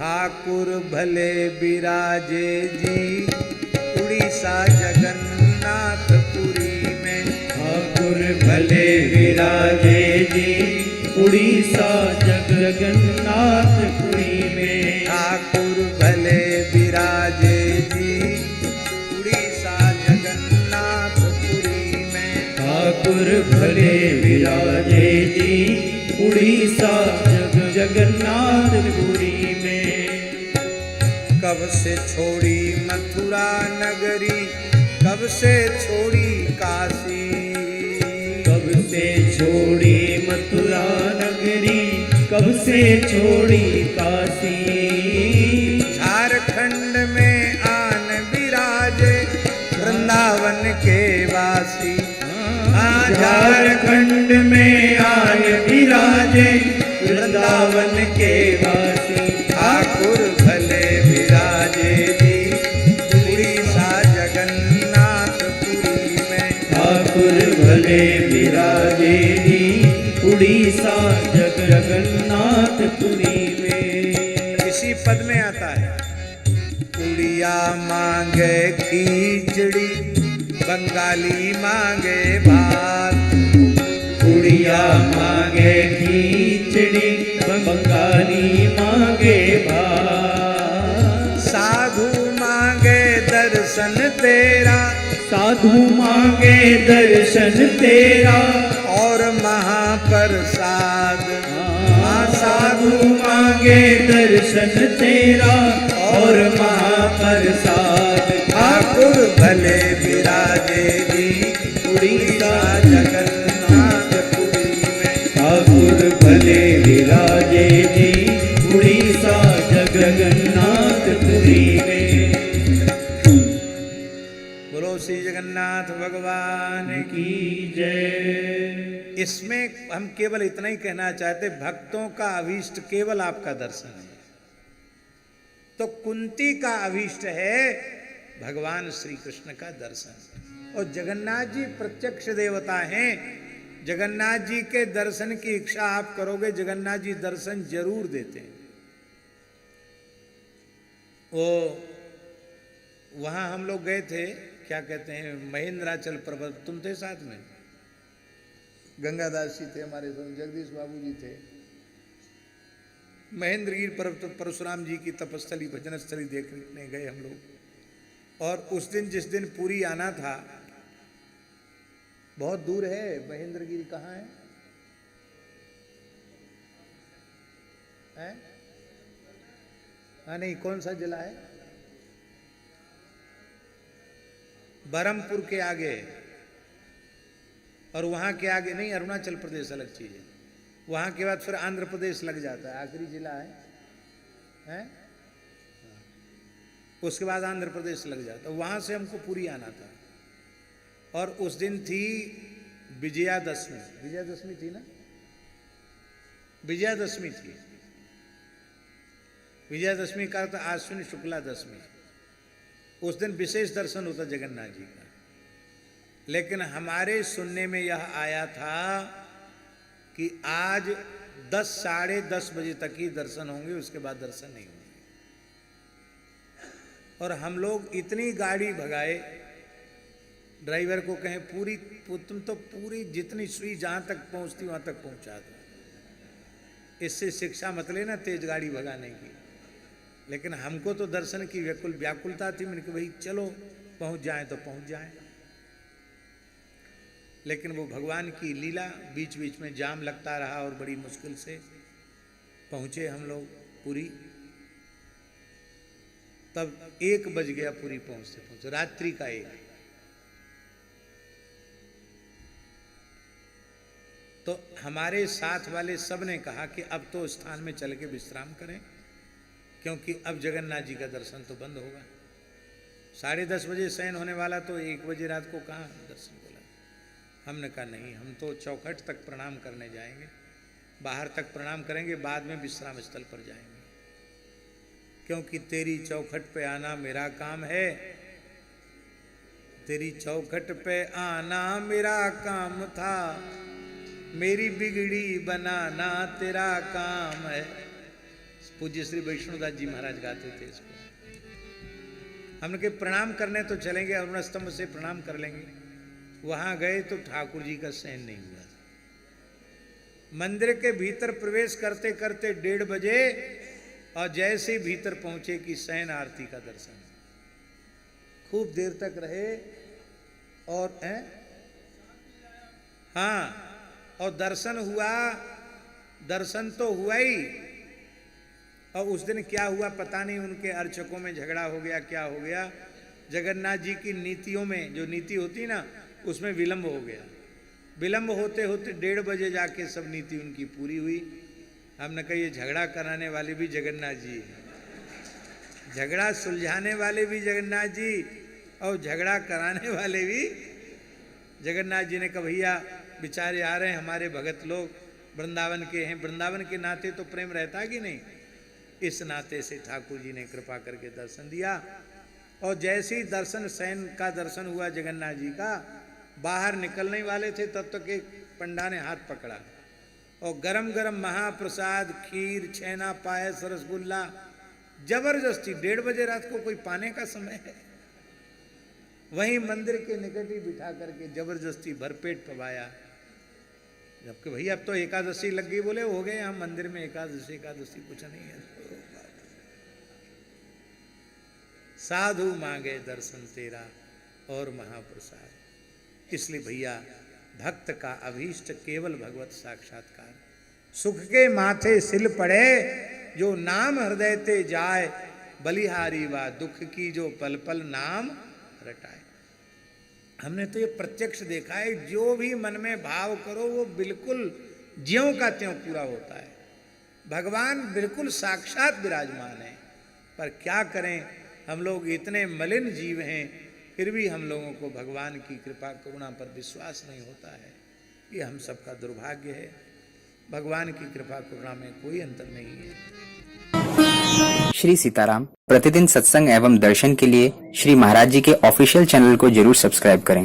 ठाकुर भले विराजे जी उड़ीसा जगन्नाथपुरी में। ठाकुर भले विराजे जी उड़ीसा जगन्नाथपुरी में। ठाकुर भले विराजे जी उड़ीसा जगन्नाथपुरी में। ठाकुर भले विराजे जी उड़ीसा जगन्नाथपुरी में। कब से छोड़ी मथुरा नगरी, कब से छोड़ी काशी। कब से छोड़ी मथुरा नगरी, कब से छोड़ी काशी। झारखंड में आन विराजे वृंदावन के वासी। झारखंड में आन विराजे वृंदावन के वासी। ठाकुर भले विराजे जी उड़ीसा जगन्नाथपुरी में। ठाकुर भले विराजे जी उड़ीसा जगन्नाथपुरी में। इसी पद में आता है उड़िया मांगे खिचड़ी, बंगाली मांगे भात। उड़िया मांगे खिचड़ी, बंगाली मांगे भात। साधु मांगे दर्शन तेरा, साधु मांगे दर्शन तेरा और महाप्रसाद। साधु मांगे दर्शन तेरा और महाप्रसाद। ठाकुर भले विराजे जी उड़ीसा जगन्नाथपुरी में। ठाकुर भले विराजे जी उड़ीसा जगन्नाथपुरी में। बोलो श्री जगन्नाथ भगवान की। की जय। इसमें हम केवल इतना ही कहना चाहते, भक्तों का अभीष्ट केवल आपका दर्शन है। तो कुंती का अभीष्ट है भगवान श्री कृष्ण का दर्शन, और जगन्नाथ जी प्रत्यक्ष देवता हैं। जगन्नाथ जी के दर्शन की इच्छा आप करोगे, जगन्नाथ जी दर्शन जरूर देते हैं। वो वहां हम लोग गए थे, क्या कहते हैं, महेंद्राचल पर्वत। तुम थे साथ में, गंगादास जी थे हमारे साथ, जगदीश बाबू जी थे। महेंद्रगिरी पर्वत परशुराम जी की तपस्थली भजन स्थली देखने गए हम लोग। और उस दिन जिस दिन पूरी आना था, बहुत दूर है महेंद्रगिरी, कहाँ है? हाँ नहीं, कौन सा जिला है? बरहमपुर के आगे, और वहां के आगे नहीं, अरुणाचल प्रदेश अलग चीज है। वहां के बाद फिर आंध्र प्रदेश लग जाता है, आखिरी जिला है? उसके बाद आंध्र प्रदेश लग जाता है। वहां से हमको पूरी आना था, और उस दिन थी विजयादशमी। विजयादशमी थी ना? विजयादशमी थी। विजयादशमी का अर्थ आश्विन शुक्ला दशमी। उस दिन विशेष दर्शन होता जगन्नाथ जी का। लेकिन हमारे सुनने में यह आया था कि आज 10 साढ़े 10 बजे तक ही दर्शन होंगे, उसके बाद दर्शन नहीं होंगे। और हम लोग इतनी गाड़ी भगाए, ड्राइवर को कहें पूरी, तुम तो पूरी जितनी सुई जहां तक पहुंचती वहां तक पहुंचा दो। इससे शिक्षा मत लेना तेज गाड़ी भगाने की। लेकिन हमको तो दर्शन की व्याकुलता थी। मैंने कहा भाई चलो पहुंच जाएं तो पहुंच जाएं। लेकिन वो भगवान की लीला, बीच बीच में जाम लगता रहा और बड़ी मुश्किल से पहुंचे हम लोग पूरी। तब 1 बज गया पूरी पहुंचते पहुंचते, रात्रि का 1। तो हमारे साथ वाले सब ने कहा कि अब तो स्थान में चल के विश्राम करें, क्योंकि अब जगन्नाथ जी का दर्शन तो बंद होगा। 10:30 बजे शयन होने वाला, तो 1 बजे रात को कहाँ दर्शन बोला। हमने कहा नहीं, हम तो चौखट तक प्रणाम करने जाएंगे, बाहर तक प्रणाम करेंगे, बाद में विश्राम स्थल पर जाएंगे, क्योंकि तेरी चौखट पे आना मेरा काम है। तेरी चौखट पे आना मेरा काम था, मेरी बिगड़ी बनाना तेरा काम है। पूज्य श्री वैष्णोदास जी महाराज गाते थे इसको। हमने के प्रणाम करने तो चलेंगे, अरुण स्तंभ से प्रणाम कर लेंगे। वहां गए तो ठाकुर जी का शयन नहीं हुआ था। मंदिर के भीतर प्रवेश करते करते 1:30 बजे, और जैसे ही भीतर पहुंचे कि शयन आरती का दर्शन। खूब देर तक रहे और हाँ, और दर्शन हुआ। दर्शन तो हुआ ही, और उस दिन क्या हुआ पता नहीं, उनके अर्चकों में झगड़ा हो गया, क्या हो गया। जगन्नाथ जी की नीतियों में जो नीति होती ना, उसमें विलंब हो गया। विलंब होते होते 1:30 बजे जाके सब नीति उनकी पूरी हुई। हमने कहा ये झगड़ा कराने वाले भी जगन्नाथ जी हैं, झगड़ा सुलझाने वाले भी जगन्नाथ जी, और झगड़ा कराने वाले भी जगन्नाथ जी ने कहा भैया बेचारे आ रहे हैं हमारे भगत लोग, वृंदावन के हैं, वृंदावन के नाते तो प्रेम रहता कि नहीं। इस नाते से ठाकुर जी ने कृपा करके दर्शन दिया। और जैसे ही दर्शन, शयन का दर्शन हुआ जगन्नाथ जी का, बाहर निकलने वाले थे तब तक एक पंडा ने हाथ पकड़ा, और गरम गरम महाप्रसाद, खीर, छेना, पायस, रसगुल्ला, जबरदस्ती 1:30 बजे रात को कोई पाने का समय है, वहीं मंदिर के निकट ही बिठा करके जबरदस्ती भरपेट पवाया। जबकि भैया अब तो एकादशी लग गई, बोले हो गए हम मंदिर में एकादशी कुछ नहीं है। साधु मांगे दर्शन तेरा और महाप्रसाद। इसलिए भैया भक्त का अभीष्ट केवल भगवत साक्षात्कार। सुख के माथे सिल पड़े जो नाम हृदय ते जाए, बलिहारी वा दुख की जो पल पल नाम रटाए। हमने तो ये प्रत्यक्ष देखा है, जो भी मन में भाव करो वो बिल्कुल ज्यों का त्यों पूरा होता है। भगवान बिल्कुल साक्षात विराजमान है। पर क्या करें, हम लोग इतने मलिन जीव हैं, फिर भी हम लोगों को भगवान की कृपा करुणा पर विश्वास नहीं होता है। ये हम सबका दुर्भाग्य है। भगवान की कृपा करुणा में कोई अंतर नहीं है। श्री सीताराम प्रतिदिन सत्संग एवं दर्शन के लिए श्री महाराज जी के ऑफिशियल चैनल को जरूर सब्सक्राइब करें।